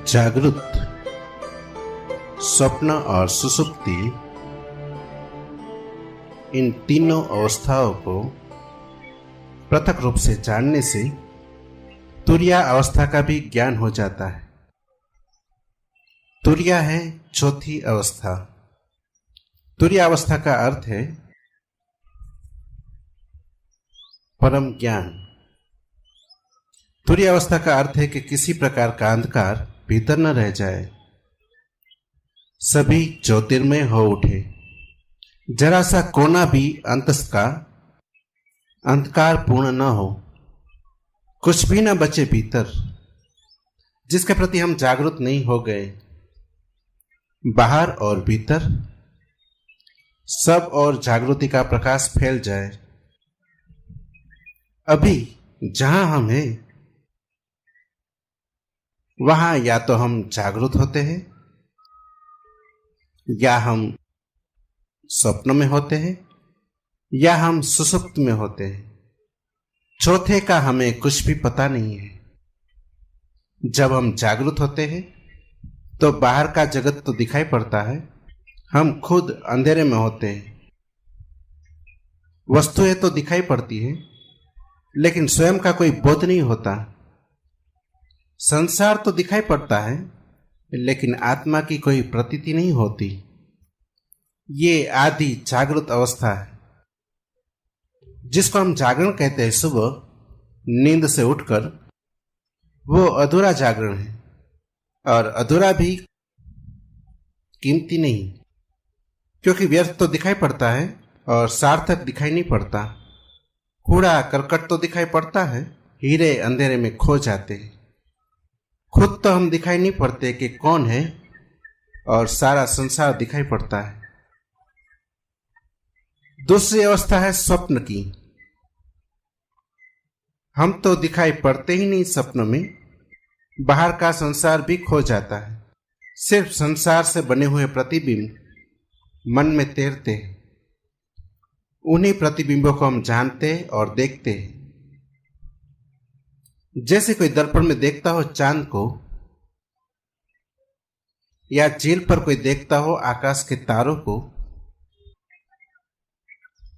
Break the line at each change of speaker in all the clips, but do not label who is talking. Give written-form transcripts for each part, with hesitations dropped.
जागृत, स्वप्न और सुषुप्ति, इन तीनों अवस्थाओं को पृथक रूप से जानने से तुरिया अवस्था का भी ज्ञान हो जाता है। तुरिया है चौथी अवस्था। तुरिया अवस्था का अर्थ है परम ज्ञान। तुरिया अवस्था का अर्थ है कि किसी प्रकार का अंधकार भीतर न रह जाए, सभी ज्योतिर्मय हो उठे, जरा सा कोना भी अंतस का अंधकार पूर्ण न हो, कुछ भी न बचे भीतर जिसके प्रति हम जागरूक नहीं हो गए। बाहर और भीतर सब और जागृति का प्रकाश फैल जाए। अभी जहां हम हैं वहां या तो हम जागृत होते हैं या हम स्वप्न में होते हैं या हम सुषुप्त में होते हैं। चौथे का हमें कुछ भी पता नहीं है। जब हम जागृत होते हैं तो बाहर का जगत तो दिखाई पड़ता है, हम खुद अंधेरे में होते हैं। वस्तुएं तो दिखाई पड़ती हैं लेकिन स्वयं का कोई बोध नहीं होता। संसार तो दिखाई पड़ता है लेकिन आत्मा की कोई प्रतीति नहीं होती। ये आदि जागृत अवस्था है जिसको हम जागरण कहते हैं। सुबह नींद से उठकर वो अधूरा जागरण है और अधूरा भी कीमती नहीं, क्योंकि व्यर्थ तो दिखाई पड़ता है और सार्थक दिखाई नहीं पड़ता। कूड़ा करकट तो दिखाई पड़ता है, हीरे अंधेरे में खो जाते हैं। खुद तो हम दिखाई नहीं पड़ते कि कौन है और सारा संसार दिखाई पड़ता है। दूसरी अवस्था है स्वप्न की। हम तो दिखाई पड़ते ही नहीं स्वप्न में, बाहर का संसार भी खो जाता है। सिर्फ संसार से बने हुए प्रतिबिंब मन में तैरते हैं। उन्हीं प्रतिबिंबों को हम जानते और देखते हैं। जैसे कोई दर्पण में देखता हो चांद को, या झील पर कोई देखता हो आकाश के तारों को।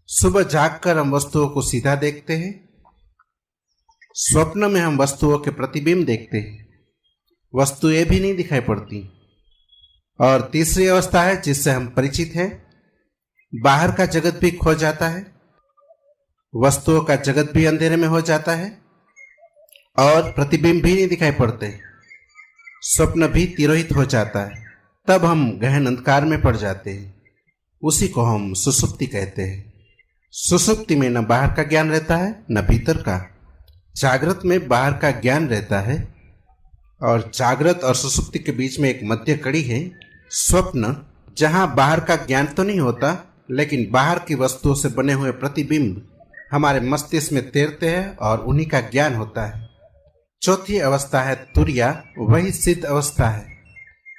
सुबह जागकर हम वस्तुओं को सीधा देखते हैं, स्वप्न में हम वस्तुओं के प्रतिबिंब देखते हैं। वस्तुएं भी नहीं दिखाई पड़ती। और तीसरी अवस्था है जिससे हम परिचित हैं। बाहर का जगत भी खो जाता है, वस्तुओं का जगत भी अंधेरे में हो जाता है और प्रतिबिंब भी नहीं दिखाई पड़ते। स्वप्न भी तिरोहित हो जाता है। तब हम गहन अंधकार में पड़ जाते हैं। उसी को हम सुषुप्ति कहते हैं। सुषुप्ति में न बाहर का ज्ञान रहता है न भीतर का। जागृत में बाहर का ज्ञान रहता है और जागृत और सुषुप्ति के बीच में एक मध्य कड़ी है स्वप्न, जहां बाहर का ज्ञान तो नहीं होता लेकिन बाहर की वस्तुओं से बने हुए प्रतिबिंब हमारे मस्तिष्क में तैरते हैं और उन्हीं का ज्ञान होता है। चौथी अवस्था है तुरिया, वही सिद्ध अवस्था है।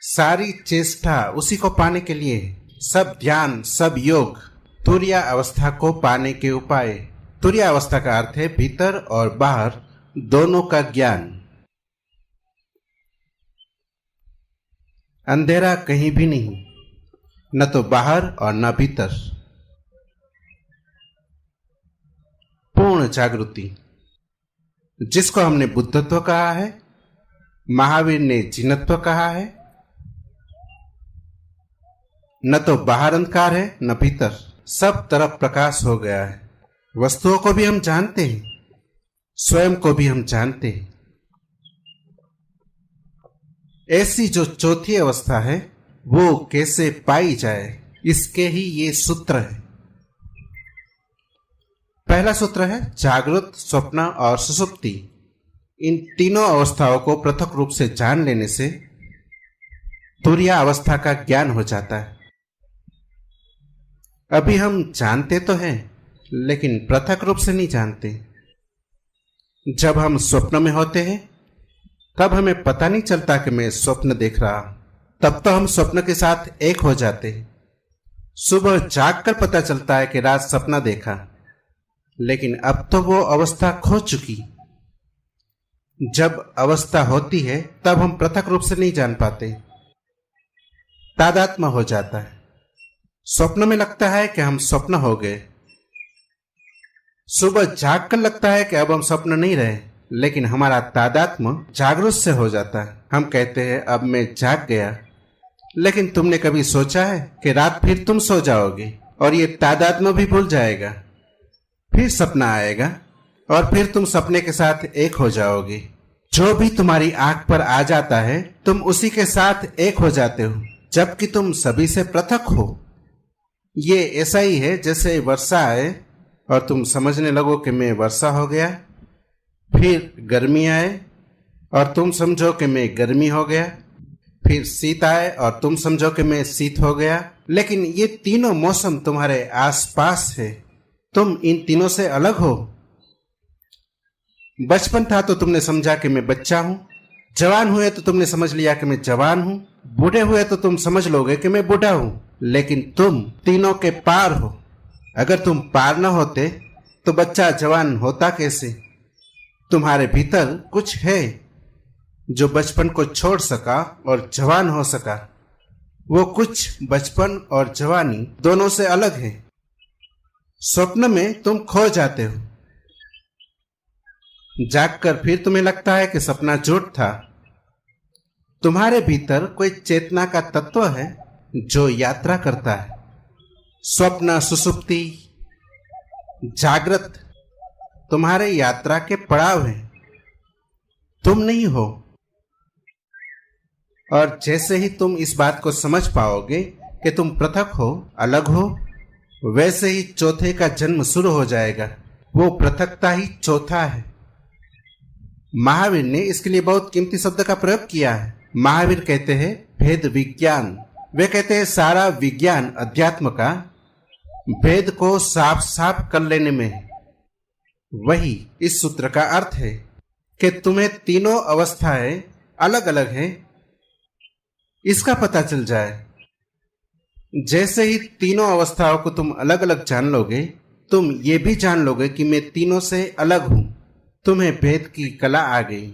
सारी चेष्टा उसी को पाने के लिए, सब ध्यान सब योग तुरिया अवस्था को पाने के उपाय। तुरिया अवस्था का अर्थ है भीतर और बाहर दोनों का ज्ञान। अंधेरा कहीं भी नहीं, न तो बाहर और न भीतर। पूर्ण जागृति, जिसको हमने बुद्धत्व कहा है, महावीर ने जिनत्व कहा है। न तो बाहर अंधकार है न भीतर, सब तरफ प्रकाश हो गया है। वस्तुओं को भी हम जानते हैं, स्वयं को भी हम जानते हैं। ऐसी जो चौथी अवस्था है वो कैसे पाई जाए, इसके ही ये सूत्र है। पहला सूत्र है जागृत, स्वप्न और सुषुप्ति। इन तीनों अवस्थाओं को पृथक रूप से जान लेने से तुरिया अवस्था का ज्ञान हो जाता है। अभी हम जानते तो हैं लेकिन पृथक रूप से नहीं जानते। जब हम स्वप्न में होते हैं तब हमें पता नहीं चलता कि मैं स्वप्न देख रहा हूं। तब तो हम स्वप्न के साथ एक हो जाते हैं। सुबह जागकर पता चलता है कि रात सपना देखा, लेकिन अब तो वो अवस्था खो चुकी। जब अवस्था होती है तब हम पृथक रूप से नहीं जान पाते, तादात्म्य हो जाता है। स्वप्न में लगता है कि हम स्वप्न हो गए, सुबह जाग कर लगता है कि अब हम स्वप्न नहीं रहे, लेकिन हमारा तादात्म्य जागरूक से हो जाता है। हम कहते हैं अब मैं जाग गया, लेकिन तुमने कभी सोचा है कि रात फिर तुम सो जाओगे और ये तादात्म्य भी भूल जाएगा, फिर सपना आएगा और फिर तुम सपने के साथ एक हो जाओगे। जो भी तुम्हारी आंख पर आ जाता है तुम उसी के साथ एक हो जाते हो, जबकि तुम सभी से पृथक हो। ये ऐसा ही है जैसे वर्षा आए और तुम समझने लगो कि मैं वर्षा हो गया, फिर गर्मी आए और तुम समझो कि मैं गर्मी हो गया, फिर शीत आए और तुम समझो कि मैं शीत हो गया। लेकिन ये तीनों मौसम तुम्हारे आसपास है, तुम इन तीनों से अलग हो। बचपन था तो तुमने समझा कि मैं बच्चा हूं, जवान हुए तो तुमने समझ लिया कि मैं जवान हूं, बूढ़े हुए तो तुम समझ लोगे कि मैं बूढ़ा हूं, लेकिन तुम तीनों के पार हो। अगर तुम पार न होते तो बच्चा जवान होता कैसे? तुम्हारे भीतर कुछ है जो बचपन को छोड़ सका और जवान हो सका। वो कुछ बचपन और जवानी दोनों से अलग है। स्वप्न में तुम खो जाते हो, जागकर फिर तुम्हें लगता है कि सपना झूठ था। तुम्हारे भीतर कोई चेतना का तत्व है जो यात्रा करता है। स्वप्न, सुषुप्ति, जागृत तुम्हारे यात्रा के पड़ाव हैं, तुम नहीं हो। और जैसे ही तुम इस बात को समझ पाओगे कि तुम पृथक हो, अलग हो, वैसे ही चौथे का जन्म शुरू हो जाएगा। वो पृथकता ही चौथा है। महावीर ने इसके लिए बहुत कीमती शब्द का प्रयोग किया है। महावीर कहते हैं भेद विज्ञान। वे कहते हैं सारा विज्ञान अध्यात्म का भेद को साफ साफ कर लेने में है। वही इस सूत्र का अर्थ है कि तुम्हें तीनों अवस्थाएं अलग अलग हैं, इसका पता चल जाए। जैसे ही तीनों अवस्थाओं को तुम अलग अलग जान लोगे, तुम ये भी जान लोगे कि मैं तीनों से अलग हूं। तुम्हें भेद की कला आ गई।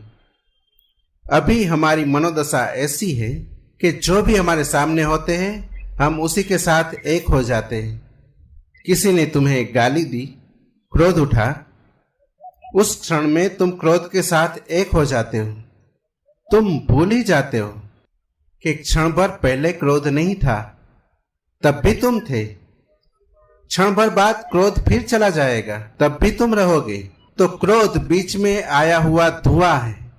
अभी हमारी मनोदशा ऐसी है कि जो भी हमारे सामने होते हैं हम उसी के साथ एक हो जाते हैं। किसी ने तुम्हें गाली दी, क्रोध उठा, उस क्षण में तुम क्रोध के साथ एक हो जाते हो। तुम भूल ही जाते हो कि क्षण भर पहले क्रोध नहीं था, तब भी तुम थे। क्षण भर बाद क्रोध फिर चला जाएगा, तब भी तुम रहोगे। तो क्रोध बीच में आया हुआ धुआं है।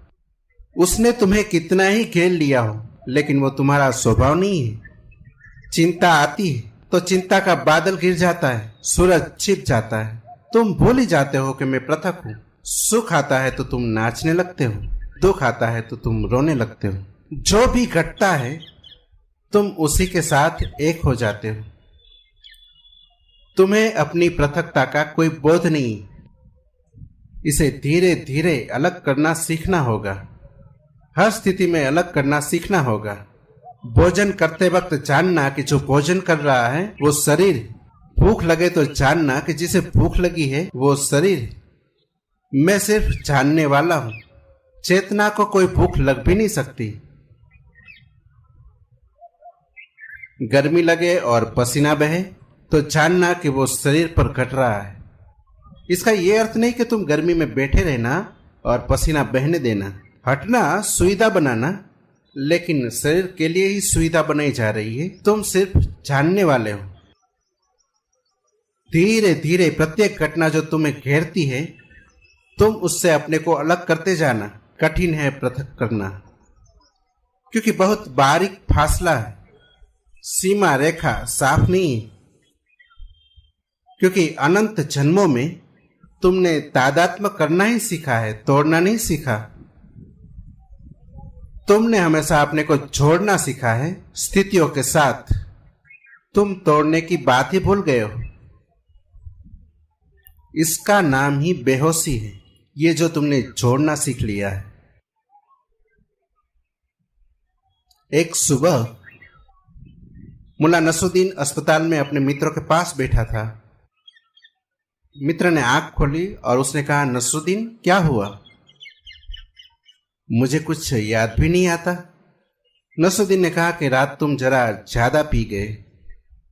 उसने तुम्हें कितना ही घेर लिया हो, लेकिन वो तुम्हारा स्वभाव नहीं है। चिंता आती है तो चिंता का बादल गिर जाता है, सूरज छिप जाता है, तुम भूल ही जाते हो कि मैं पृथक हूं। सुख आता है तो तुम नाचने लगते हो, दुख आता है तो तुम रोने लगते हो। जो भी घटता है तुम उसी के साथ एक हो जाते हो। तुम्हें अपनी पृथकता का कोई बोध नहीं। इसे धीरे धीरे अलग करना सीखना होगा। हर स्थिति में अलग करना सीखना होगा। भोजन करते वक्त जानना कि जो भोजन कर रहा है वो शरीर है। भूख लगे तो जानना कि जिसे भूख लगी है वो शरीर है। मैं सिर्फ जानने वाला हूं। चेतना को कोई भूख लग भी नहीं सकती। गर्मी लगे और पसीना बहे तो जानना कि वो शरीर पर घट रहा है। इसका ये अर्थ नहीं कि तुम गर्मी में बैठे रहना और पसीना बहने देना। हटना सुविधा बनाना, लेकिन शरीर के लिए ही सुविधा बनाई जा रही है। तुम सिर्फ जानने वाले हो। धीरे धीरे प्रत्येक घटना जो तुम्हें घेरती है तुम उससे अपने को अलग करते जाना। कठिन है पृथक करना, क्योंकि बहुत बारीक फासला है। सीमा रेखा साफ नहीं है, क्योंकि अनंत जन्मों में तुमने तादात्म्य करना ही सीखा है, तोड़ना नहीं सीखा। तुमने हमेशा अपने को जोड़ना सीखा है स्थितियों के साथ। तुम तोड़ने की बात ही भूल गए हो। इसका नाम ही बेहोशी है, ये जो तुमने जोड़ना सीख लिया है। एक सुबह मुल्ला नसरुद्दीन अस्पताल में अपने मित्रों के पास बैठा था। मित्र ने आंख खोली और उसने कहा, नसरुद्दीन क्या हुआ? मुझे कुछ याद भी नहीं आता। नसरुद्दीन ने कहा कि रात तुम जरा ज्यादा पी गए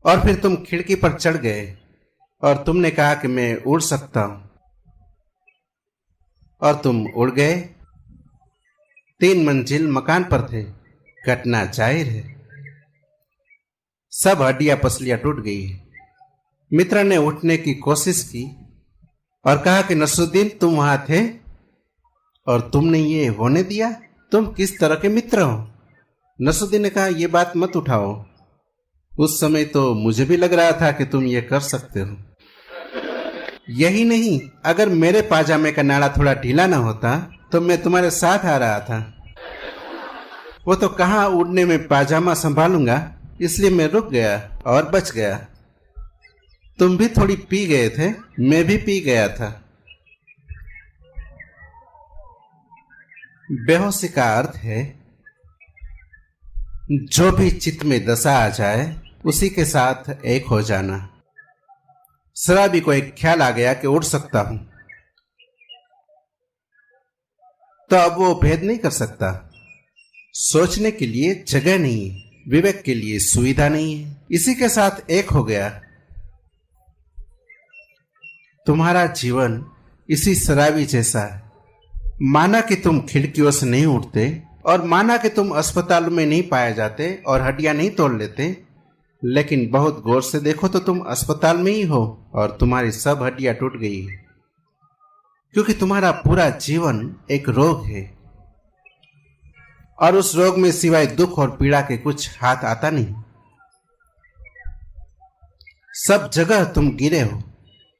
और फिर तुम खिड़की पर चढ़ गए और तुमने कहा कि मैं उड़ सकता हूं और तुम उड़ गए। 3 मंजिल मकान पर थे। घटना जाहिर है। सब हड्डियां पसलियां टूट गई। मित्र ने उठने की कोशिश की और कहा कि नसरुद्दीन तुम वहां थे और तुमने ये होने दिया? तुम किस तरह के मित्र हो? नसरुद्दीन ने कहा यह बात मत उठाओ। उस समय तो मुझे भी लग रहा था कि तुम ये कर सकते हो। यही नहीं, अगर मेरे पाजामे का नाड़ा थोड़ा ढीला ना होता तो मैं तुम्हारे साथ आ रहा था। वो तो कहाँ उड़ने में पाजामा संभालूंगा, इसलिए मैं रुक गया और बच गया। तुम भी थोड़ी पी गए थे, मैं भी पी गया था। बेहोशी का अर्थ है जो भी चित्त में दशा आ जाए उसी के साथ एक हो जाना। शराबी को एक ख्याल आ गया कि उड़ सकता हूं, तो अब वो भेद नहीं कर सकता। सोचने के लिए जगह नहीं है, विवेक के लिए सुविधा नहीं है, इसी के साथ एक हो गया। तुम्हारा जीवन इसी शराबी जैसा है। माना कि तुम खिड़कियों से नहीं उठते और माना कि तुम अस्पताल में नहीं पाए जाते और हड्डियां नहीं तोड़ लेते, लेकिन बहुत गौर से देखो तो तुम अस्पताल में ही हो और तुम्हारी सब हड्डियां टूट गई है, क्योंकि तुम्हारा पूरा जीवन एक रोग है और उस रोग में सिवाय दुख और पीड़ा के कुछ हाथ आता नहीं। सब जगह तुम गिरे हो,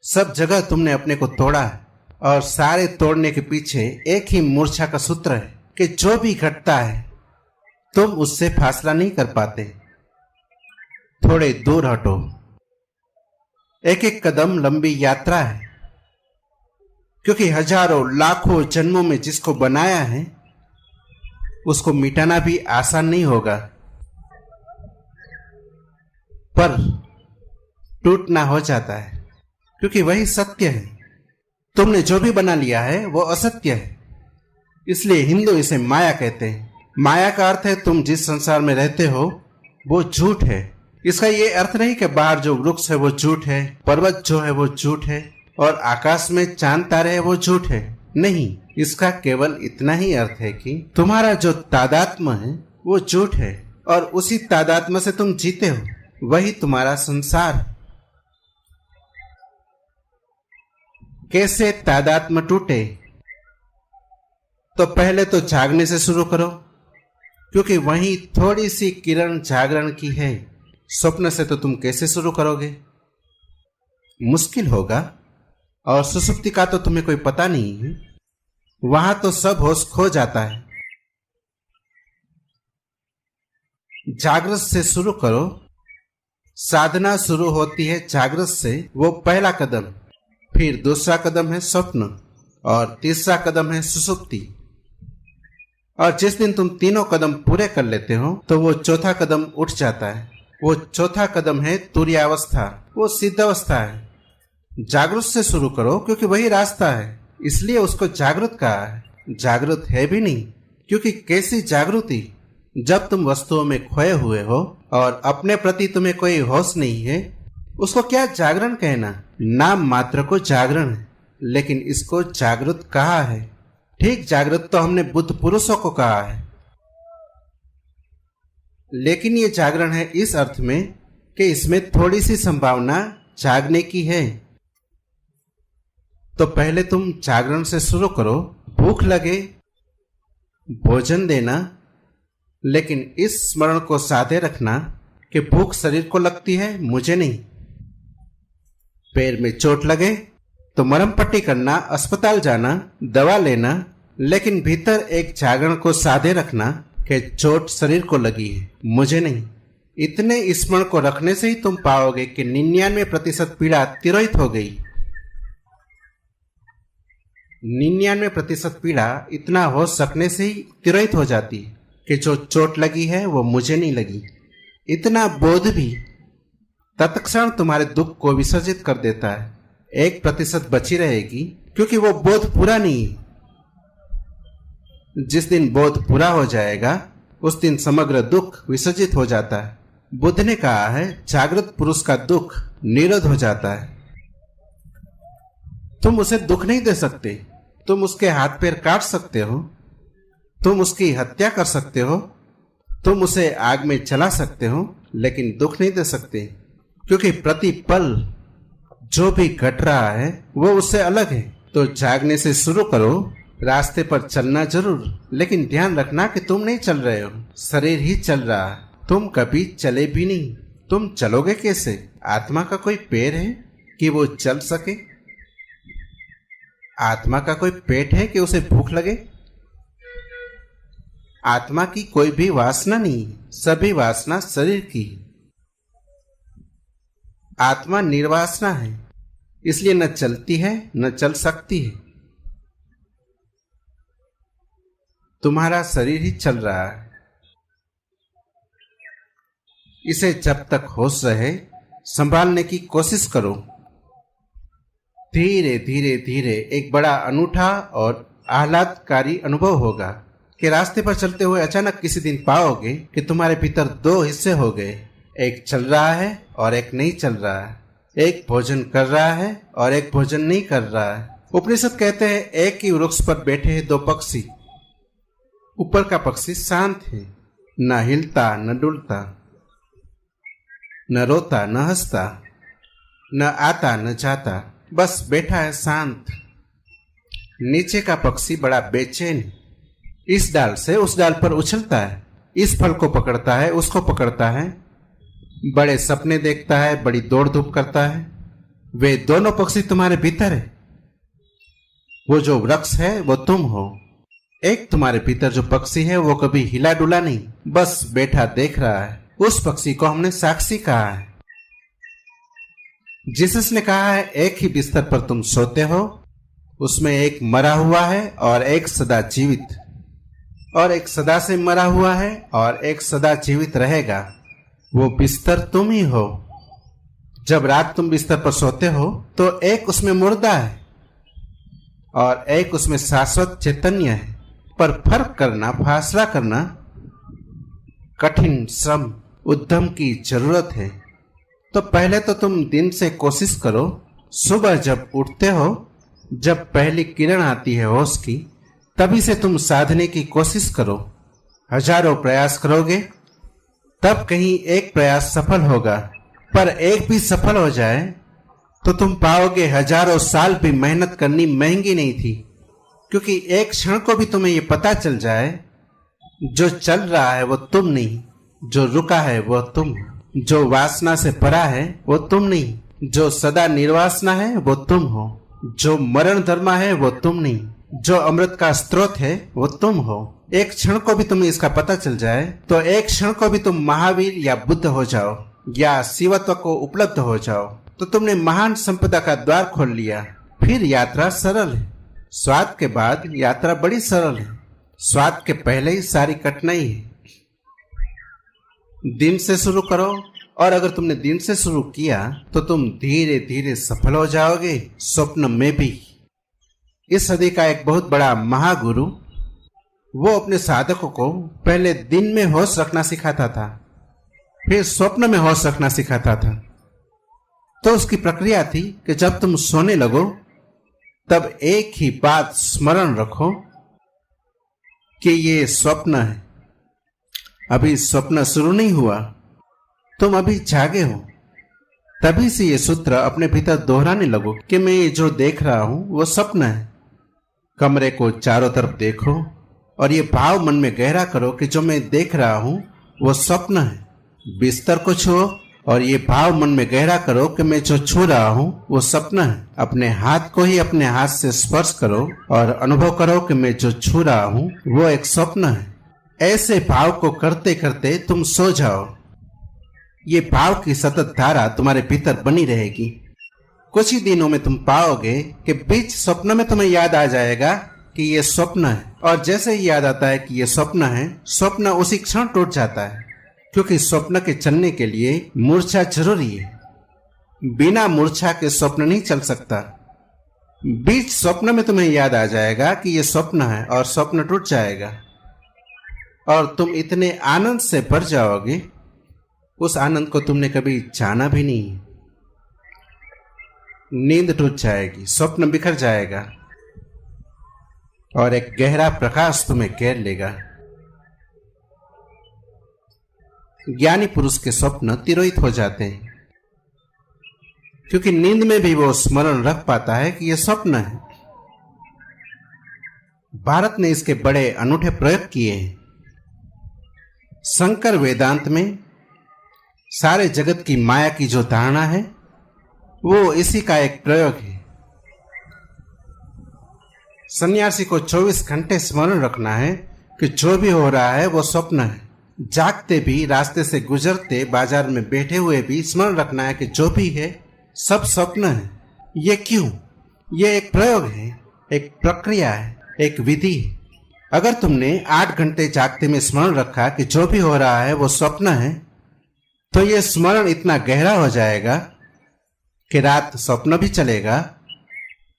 सब जगह तुमने अपने को तोड़ा है और सारे तोड़ने के पीछे एक ही मूर्छा का सूत्र है कि जो भी घटता है तुम उससे फासला नहीं कर पाते। थोड़े दूर हटो। एक एक कदम लंबी यात्रा है, क्योंकि हजारों लाखों जन्मों में जिसको बनाया है उसको मिटाना भी आसान नहीं होगा, पर टूटना हो जाता है, क्योंकि वही सत्य है। तुमने जो भी बना लिया है वो असत्य है, इसलिए हिंदू इसे माया कहते हैं। माया का अर्थ है तुम जिस संसार में रहते हो वो झूठ है। इसका ये अर्थ नहीं कि बाहर जो वृक्ष है वो झूठ है, पर्वत जो है वो झूठ है और आकाश में चांद तारे है वो झूठ है। नहीं, इसका केवल इतना ही अर्थ है कि तुम्हारा जो तादात्म्य है वो झूठ है और उसी तादात्म्य से तुम जीते हो, वही तुम्हारा संसार। कैसे तादात्म्य टूटे? तो पहले तो जागने से शुरू करो, क्योंकि वही थोड़ी सी किरण जागरण की है। स्वप्न से तो तुम कैसे शुरू करोगे? मुश्किल होगा। और सुसुप्ति का तो तुम्हें कोई पता नहीं है, वहां तो सब होश खो जाता है। जागृत से शुरू करो। साधना शुरू होती है जागृत से, वो पहला कदम। फिर दूसरा कदम है स्वप्न और तीसरा कदम है सुसुप्ति। और जिस दिन तुम तीनों कदम पूरे कर लेते हो तो वो चौथा कदम उठ जाता है। वो चौथा कदम है तुर्यावस्था, वो सिद्ध अवस्था है। जागृत से शुरू करो, क्योंकि वही रास्ता है, इसलिए उसको जागृत कहा है। जागृत है भी नहीं, क्योंकि कैसी जागृति जब तुम वस्तुओं में खोए हुए हो और अपने प्रति तुम्हें कोई होश नहीं है। उसको क्या जागरण कहना? नाम मात्र को जागरण है, लेकिन इसको जागृत कहा है। ठीक जागृत तो हमने बुद्ध पुरुषों को कहा है, लेकिन ये जागरण है इस अर्थ में कि इसमें थोड़ी सी संभावना जागने की है। तो पहले तुम जागरण से शुरू करो। भूख लगे, भोजन देना, लेकिन इस स्मरण को साधे रखना कि भूख शरीर को लगती है, मुझे नहीं। पैर में चोट लगे तो मरहम पट्टी करना, अस्पताल जाना, दवा लेना, लेकिन भीतर एक जागरण को साधे रखना कि चोट शरीर को लगी है, मुझे नहीं। इतने स्मरण को रखने से ही तुम पाओगे कि 99% पीड़ा तिरोहित हो गई। 99% पीड़ा इतना हो सकने से ही तिरोहित हो जाती है कि जो चोट लगी है वो मुझे नहीं लगी। इतना बोध भी तत्क्षण तुम्हारे दुख को विसर्जित कर देता है। 1% बची रहेगी, क्योंकि वो बोध पूरा नहीं है। जिस दिन बोध पूरा हो जाएगा उस दिन समग्र दुख विसर्जित हो जाता है। बुद्ध ने कहा है, जागृत पुरुष का दुख निरोध हो जाता है। तुम उसे दुख नहीं दे सकते। तुम उसके हाथ पैर काट सकते हो, तुम उसकी हत्या कर सकते हो, तुम उसे आग में जला सकते हो, लेकिन दुख नहीं दे सकते, क्योंकि प्रति पल जो भी घट रहा है वो उससे अलग है। तो जागने से शुरू करो, रास्ते पर चलना जरूर, लेकिन ध्यान रखना कि तुम नहीं चल रहे हो, शरीर ही चल रहा है। तुम कभी चले भी नहीं। तुम चलोगे कैसे? आत्मा का कोई पैर है कि वो चल सके? आत्मा का कोई पेट है कि उसे भूख लगे? आत्मा की कोई भी वासना नहीं, सभी वासना शरीर की। आत्मा निर्वासना है, इसलिए न चलती है न चल सकती है। तुम्हारा शरीर ही चल रहा है। इसे जब तक होश रहे संभालने की कोशिश करो। धीरे धीरे धीरे एक बड़ा अनूठा और आह्लादकारी अनुभव होगा कि रास्ते पर चलते हुए अचानक किसी दिन पाओगे कि तुम्हारे भीतर दो हिस्से हो गए, एक चल रहा है और एक नहीं चल रहा है, एक भोजन कर रहा है और एक भोजन नहीं कर रहा है। उपनिषद कहते हैं, एक ही वृक्ष पर बैठे हैं दो पक्षी। ऊपर का पक्षी शांत है, न हिलता न डुलता, न रोता न हंसता, न आता न जाता, बस बैठा है शांत। नीचे का पक्षी बड़ा बेचैन, इस डाल से उस डाल पर उछलता है, इस फल को पकड़ता है, उसको पकड़ता है, बड़े सपने देखता है, बड़ी दौड़ धूप करता है। वे दोनों पक्षी तुम्हारे भीतर है। वो जो वृक्ष है वो तुम हो। एक तुम्हारे भीतर जो पक्षी है वो कभी हिला डुला नहीं, बस बैठा देख रहा है। उस पक्षी को हमने साक्षी कहा है। जिसने कहा है, एक ही बिस्तर पर तुम सोते हो, उसमें एक मरा हुआ है और एक सदा जीवित, और एक सदा से मरा हुआ है और एक सदा जीवित रहेगा। वो बिस्तर तुम ही हो। जब रात तुम बिस्तर पर सोते हो तो एक उसमें मुर्दा है और एक उसमें शाश्वत चैतन्य है। पर फर्क करना, फासला करना कठिन, श्रम, उद्यम की जरूरत है। तो पहले तो तुम दिन से कोशिश करो, सुबह जब उठते हो, जब पहली किरण आती है होश की, तभी से तुम साधने की कोशिश करो। हजारों प्रयास करोगे तब कहीं एक प्रयास सफल होगा, पर एक भी सफल हो जाए तो तुम पाओगे हजारों साल भी मेहनत करनी महंगी नहीं थी, क्योंकि एक क्षण को भी तुम्हें ये पता चल जाए, जो चल रहा है वो तुम नहीं, जो रुका है वो तुम, जो वासना से परा है वो तुम नहीं, जो सदा निर्वासना है वो तुम हो, जो मरण धर्मा है वो तुम नहीं, जो अमृत का स्रोत है वो तुम हो। एक क्षण को भी तुम्हें इसका पता चल जाए तो एक क्षण को भी तुम महावीर या बुद्ध हो जाओ या शिवत्व को उपलब्ध हो जाओ, तो तुमने महान संपदा का द्वार खोल लिया। फिर यात्रा सरल है। स्वाद के बाद यात्रा बड़ी सरल है। स्वाद के पहले ही सारी कठिनाई है। दिन से शुरू करो, और अगर तुमने दिन से शुरू किया तो तुम धीरे धीरे सफल हो जाओगे, स्वप्न में भी। इस सदी का एक बहुत बड़ा महागुरु, वो अपने साधकों को पहले दिन में होश रखना सिखाता था, फिर स्वप्न में होश रखना सिखाता था। तो उसकी प्रक्रिया थी कि जब तुम सोने लगो तब एक ही बात स्मरण रखो कि ये स्वप्न है, अभी स्वप्न शुरू नहीं हुआ, तुम अभी जागे हो। तभी से ये सूत्र अपने भीतर दोहराने लगो कि मैं ये जो देख रहा हूं वो स्वप्न है। कमरे को चारों तरफ देखो और ये भाव मन में गहरा करो कि जो मैं देख रहा हूं वो स्वप्न है। बिस्तर को छुओ और ये भाव मन में गहरा करो कि मैं जो छू रहा हूं वो स्वप्न है। अपने हाथ को ही अपने हाथ से स्पर्श करो और अनुभव करो कि मैं जो छू रहा हूं वो एक स्वप्न है। ऐसे भाव को करते करते तुम सो जाओ। ये भाव की सतत धारा तुम्हारे भीतर बनी रहेगी। कुछ ही दिनों में तुम पाओगे कि बीच स्वप्न में तुम्हें याद आ जाएगा कि ये स्वप्न है, और जैसे ही याद आता है कि ये स्वप्न है, स्वप्न उसी क्षण टूट जाता है, क्योंकि स्वप्न के चलने के लिए मूर्छा जरूरी है। बिना मूर्छा के स्वप्न नहीं चल सकता। बीच स्वप्न में तुम्हें याद आ जाएगा कि ये स्वप्न है और स्वप्न टूट जाएगा और तुम इतने आनंद से भर जाओगे, उस आनंद को तुमने कभी जाना भी नहीं। नींद टूट जाएगी, स्वप्न बिखर जाएगा और एक गहरा प्रकाश तुम्हें घेर लेगा। ज्ञानी पुरुष के स्वप्न तिरोहित हो जाते हैं, क्योंकि नींद में भी वो स्मरण रख पाता है कि यह स्वप्न है। भारत ने इसके बड़े अनूठे प्रयोग किए हैं। शंकर वेदांत में सारे जगत की माया की जो धारणा है वो इसी का एक प्रयोग है। सन्यासी को 24 घंटे स्मरण रखना है कि जो भी हो रहा है वो स्वप्न है। जागते भी, रास्ते से गुजरते, बाजार में बैठे हुए भी स्मरण रखना है कि जो भी है सब स्वप्न है। ये क्यों? ये एक प्रयोग है, एक प्रक्रिया है, एक विधि है। अगर तुमने 8 घंटे जागते में स्मरण रखा कि जो भी हो रहा है वो स्वप्न है, तो ये स्मरण इतना गहरा हो जाएगा कि रात स्वप्न भी चलेगा,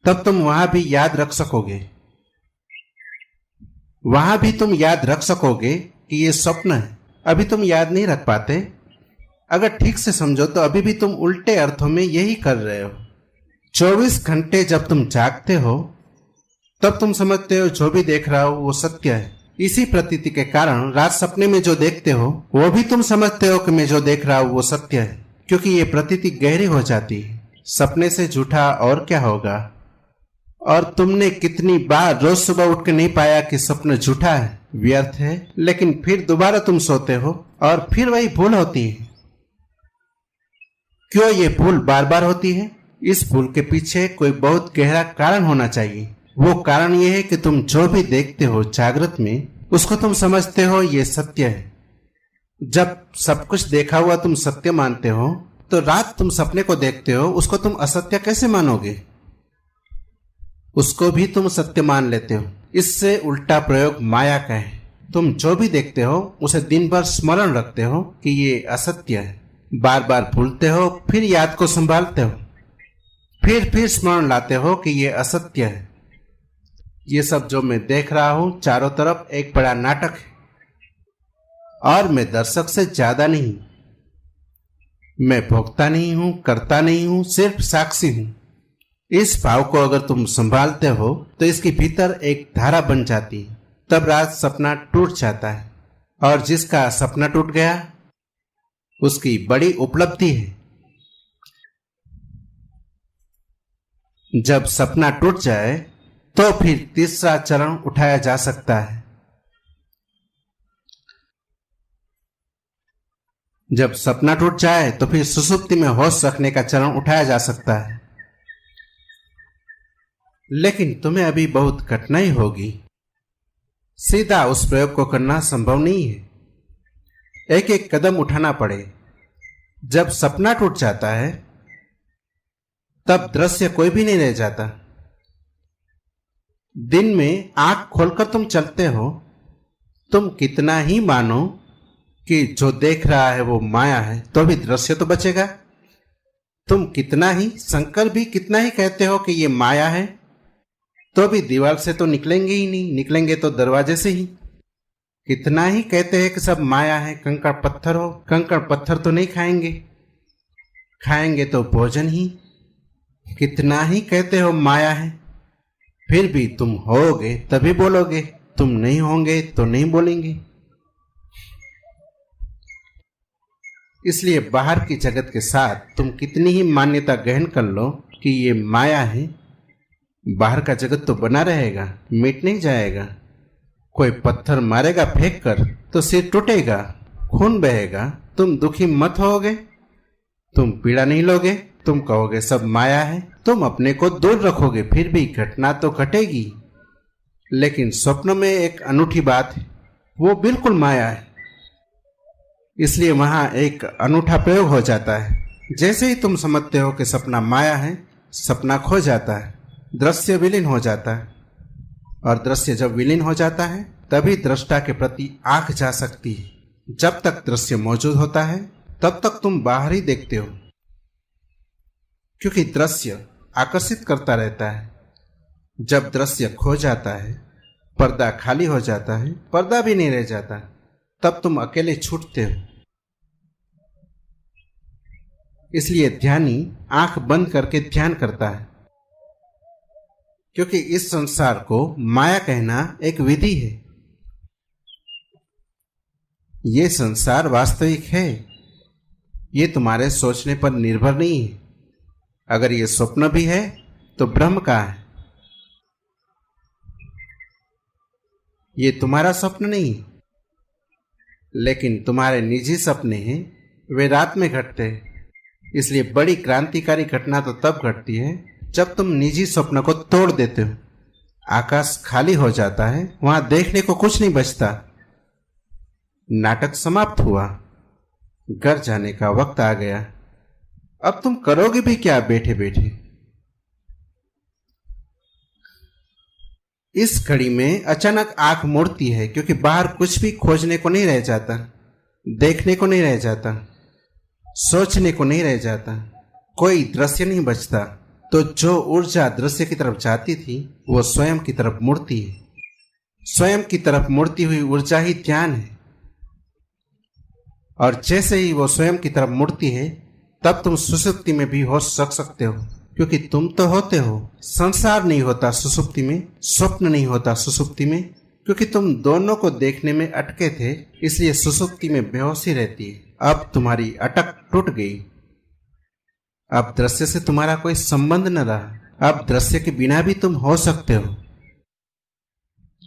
तब तुम वहां भी याद रख सकोगे। वहां भी तुम याद रख सकोगे कि ये स्वप्न है। अभी तुम याद नहीं रख पाते। अगर ठीक से समझो तो अभी भी तुम उल्टे अर्थों में यही कर रहे हो। 24 घंटे जब तुम जागते हो तब तुम समझते हो जो भी देख रहा हो वो सत्य है। इसी प्रतीति के कारण रात सपने में जो देखते हो वो भी तुम समझते हो कि मैं जो देख रहा हूं वो सत्य है, क्योंकि ये प्रतीति गहरी हो जाती है। सपने से झूठा और क्या होगा। और तुमने कितनी बार रोज सुबह उठ के नहीं पाया कि सपना झूठा है, व्यर्थ है, लेकिन फिर दोबारा तुम सोते हो और फिर वही भूल होती है। क्यों ये भूल बार बार होती है? इस भूल के पीछे कोई बहुत गहरा कारण होना चाहिए। वो कारण ये है कि तुम जो भी देखते हो जागृत में, उसको तुम समझते हो ये सत्य है। जब सब कुछ देखा हुआ तुम सत्य मानते हो, तो रात तुम सपने को देखते हो, उसको तुम असत्य कैसे मानोगे? उसको भी तुम सत्य मान लेते हो। इससे उल्टा प्रयोग माया का है। तुम जो भी देखते हो उसे दिन भर स्मरण रखते हो कि ये असत्य है, बार बार भूलते हो, फिर याद को संभालते हो, फिर स्मरण लाते हो कि ये असत्य है। ये सब जो मैं देख रहा हूं चारों तरफ एक बड़ा नाटक है और मैं दर्शक से ज्यादा नहीं। मैं भोगता नहीं हूं, करता नहीं हूं, सिर्फ साक्षी हूं। इस भाव को अगर तुम संभालते हो तो इसके भीतर एक धारा बन जाती है। तब रात सपना टूट जाता है और जिसका सपना टूट गया उसकी बड़ी उपलब्धि है। जब सपना टूट जाए तो फिर तीसरा चरण उठाया जा सकता है। जब सपना टूट जाए तो फिर सुसुप्ति में होश रखने का चरण उठाया जा सकता है। लेकिन तुम्हें अभी बहुत कठिनाई होगी। सीधा उस प्रयोग को करना संभव नहीं है। एक एक कदम उठाना पड़े। जब सपना टूट जाता है तब दृश्य कोई भी नहीं रह जाता। दिन में आंख खोलकर तुम चलते हो, तुम कितना ही मानो कि जो देख रहा है वो माया है, तो भी दृश्य तो बचेगा। तुम कितना ही, शंकर भी कितना ही कहते हो कि ये माया है, तो भी दीवार से तो निकलेंगे ही नहीं, निकलेंगे तो दरवाजे से ही। कितना ही कहते हैं कि सब माया है, कंकड़ पत्थर हो, कंकड़ पत्थर तो नहीं खाएंगे, खाएंगे तो भोजन ही। कितना ही कहते हो माया है, फिर भी तुम होगे तभी बोलोगे, तुम नहीं होंगे तो नहीं बोलेंगे। इसलिए बाहर की जगत के साथ तुम कितनी ही मान्यता गहन कर लो कि ये माया है, बाहर का जगत तो बना रहेगा, मिट नहीं जाएगा। कोई पत्थर मारेगा फेंक कर तो सिर टूटेगा, खून बहेगा, तुम दुखी मत होगे, तुम पीड़ा नहीं लोगे, तुम कहोगे सब माया है, तुम अपने को दूर रखोगे, फिर भी घटना तो घटेगी। लेकिन स्वप्न में एक अनूठी बात है, वो बिल्कुल माया है। इसलिए वहां एक अनूठा प्रयोग हो जाता है। जैसे ही तुम समझते हो कि सपना माया है, सपना खो जाता है, दृश्य विलीन हो जाता है। और दृश्य जब विलीन हो जाता है तभी दृष्टा के प्रति आंख जा सकती है। जब तक दृश्य मौजूद होता है तब तक तुम बाहर ही देखते हो, क्योंकि दृश्य आकर्षित करता रहता है। जब दृश्य खो जाता है, पर्दा खाली हो जाता है, पर्दा भी नहीं रह जाता, तब तुम अकेले छूटते हो। इसलिए ध्यानी आंख बंद करके ध्यान करता है, क्योंकि इस संसार को माया कहना एक विधि है। ये संसार वास्तविक है, ये तुम्हारे सोचने पर निर्भर नहीं है। अगर ये स्वप्न भी है तो ब्रह्म का है, ये तुम्हारा स्वप्न नहीं है। लेकिन तुम्हारे निजी सपने हैं, वे रात में घटते हैं। इसलिए बड़ी क्रांतिकारी घटना तो तब घटती है जब तुम निजी स्वप्न को तोड़ देते हो। आकाश खाली हो जाता है, वहां देखने को कुछ नहीं बचता। नाटक समाप्त हुआ, घर जाने का वक्त आ गया। अब तुम करोगे भी क्या बैठे बैठे? इस घड़ी में अचानक आंख मुड़ती है, क्योंकि बाहर कुछ भी खोजने को नहीं रह जाता, देखने को नहीं रह जाता, सोचने को नहीं रह जाता, कोई दृश्य नहीं बचता। तो जो ऊर्जा दृश्य की तरफ जाती थी वो स्वयं की तरफ मुड़ती है। स्वयं की तरफ मुड़ती हुई ऊर्जा ही ध्यान है। और जैसे ही वो स्वयं की तरफ मुड़ती है, तब तुम सुसुप्ति में भी हो सकते हो, क्योंकि तुम तो होते हो। संसार नहीं होता सुसुप्ति में, स्वप्न नहीं होता सुसुप्ति में, क्योंकि तुम दोनों को देखने में अटके थे, इसलिए सुसुप्ति में बेहोशी रहती है। अब तुम्हारी अटक टूट गई। अब दृश्य से तुम्हारा कोई संबंध न रहा। अब दृश्य के बिना भी तुम हो सकते हो।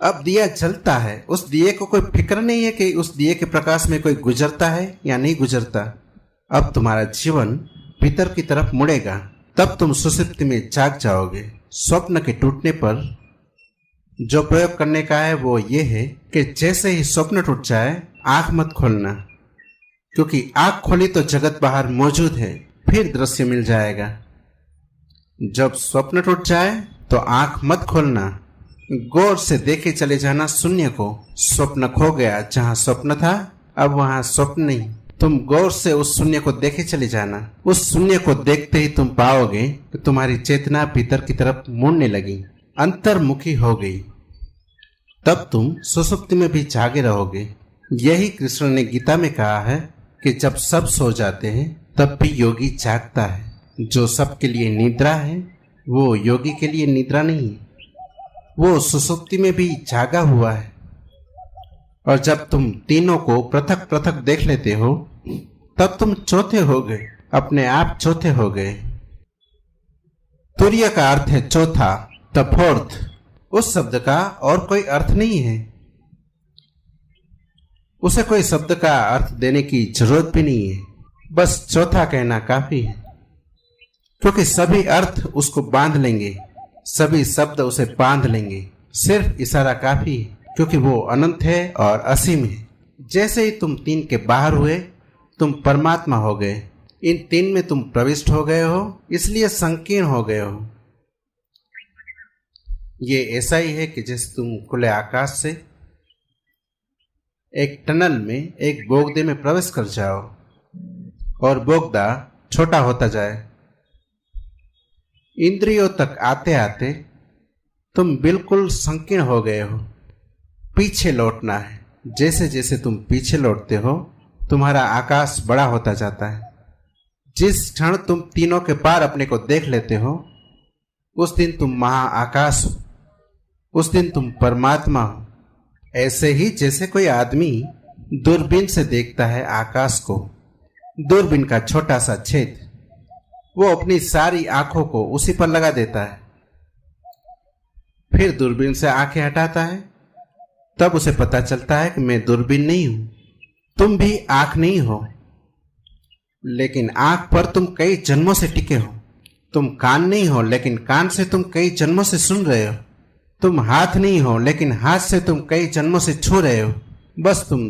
अब दिया जलता है, उस दिए को कोई फिक्र नहीं है कि उस दिए के प्रकाश में कोई गुजरता है या नहीं गुजरता। अब तुम्हारा जीवन भीतर की तरफ मुड़ेगा, तब तुम सुषुप्ति में जाग जाओगे। स्वप्न के टूटने पर जो प्रयोग करने का है वो ये है कि जैसे ही स्वप्न टूट जाए, आंख मत खोलना, क्योंकि आंख खोली तो जगत बाहर मौजूद है, फिर दृश्य मिल जाएगा। जब स्वप्न टूट जाए तो आंख मत खोलना, गौर से देखे चले जाना शून्य को। स्वप्न खो गया, जहां स्वप्न था अब वहां स्वप्न नहीं। तुम गौर से उस शून्य को देखे चले जाना। उस शून्य को देखते ही तुम पाओगे कि तुम्हारी चेतना भीतर की तरफ मुड़ने लगी, अंतर्मुखी हो गई। तब तुम सुषुप्ति में भी जागे रहोगे। यही कृष्ण ने गीता में कहा है कि जब सब सो जाते हैं तब भी योगी जागता है। जो सबके लिए निद्रा है वो योगी के लिए निद्रा नहीं है, वो सुषुप्ति में भी जागा हुआ है। और जब तुम तीनों को पृथक पृथक देख लेते हो तब तुम चौथे हो गए, अपने आप चौथे हो गए। तुर्य का अर्थ है चौथा, द फोर्थ। उस शब्द का और कोई अर्थ नहीं है, उसे कोई शब्द का अर्थ देने की जरूरत भी नहीं है, बस चौथा कहना काफी है। क्योंकि सभी अर्थ उसको बांध लेंगे, सभी शब्द उसे बांध लेंगे। सिर्फ इशारा काफी है, क्योंकि वो अनंत है और असीम है। जैसे ही तुम तीन के बाहर हुए, तुम परमात्मा हो गए। इन तीन में तुम प्रविष्ट हो गए हो, इसलिए संकीर्ण हो गए हो। ये ऐसा ही है कि जैसे तुम खुले आकाश से एक टनल में एक बोगदे में प्रवेश कर जाओ और बोगदा छोटा होता जाए। इंद्रियों तक आते आते तुम बिल्कुल संकीर्ण हो गए हो। पीछे लौटना है। जैसे जैसे तुम पीछे लौटते हो, तुम्हारा आकाश बड़ा होता जाता है। जिस क्षण तुम तीनों के पार अपने को देख लेते हो, उस दिन तुम महाआकाश हो, उस दिन तुम परमात्मा हो। ऐसे ही जैसे कोई आदमी दूरबीन से देखता है आकाश को, दूरबीन का छोटा सा छेद, वो अपनी सारी आंखों को उसी पर लगा देता है। फिर दूरबीन से आंखें हटाता है, तब उसे पता चलता है कि मैं दूरबीन नहीं हूं। तुम भी आंख नहीं हो, लेकिन आंख पर तुम कई जन्मों से टिके हो। तुम कान नहीं हो, लेकिन कान से तुम कई जन्मों से सुन रहे हो। तुम हाथ नहीं हो, लेकिन हाथ से तुम कई जन्मों से छू रहे हो। बस तुम